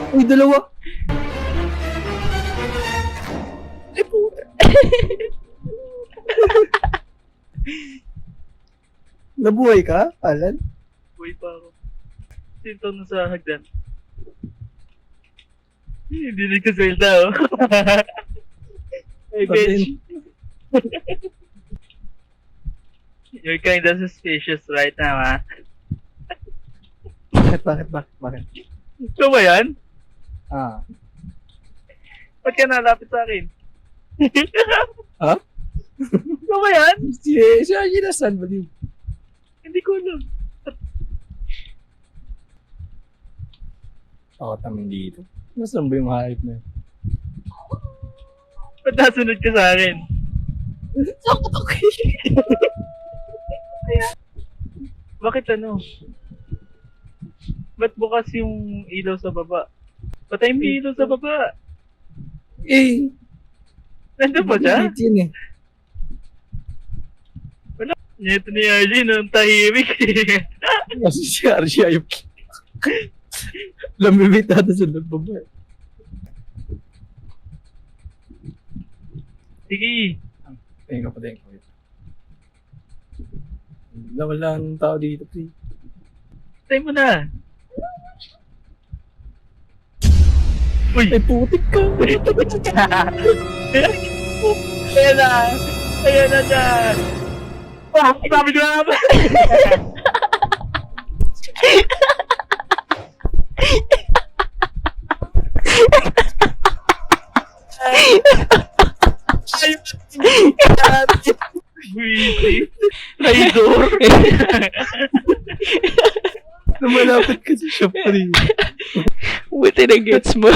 Uy, dalawa. Ay, puta. Nabuhay ka, Alan? Buhay pa ako. Sinto na sa hagdan. Hindi nagsasalita, oh. Hey, bitch. You're kinda suspicious right now, ha? Bakit? Ito ba yan? Ah. Ba't ka nalapit sa akin? Ha? Ito ba yan? Si Archie nasan ba din? Hindi ko alam. Ako tamang dito. Nasaan ba yung hype na yun? Ba't nasunod ka sa akin? Bakit ano? Ba't bukas yung ilaw sa baba? Patay mo yung ilaw sa baba. Eh! Nandun ba siya? Bakit yun eh? Ito ni Arjun, ang tahimik. Kasi si Archie ayop. Lamimit ata sa baba. Sige. Tingin ko. Wala ng tao dito, pre. Patay mo na. Uy! Ay, putik ka! Ayan na! Ayan na siya! Ah! Sabi ko na ba? Buwisi! Traidor! Lumalapit ka sa shop, pre. Buti na gets mo.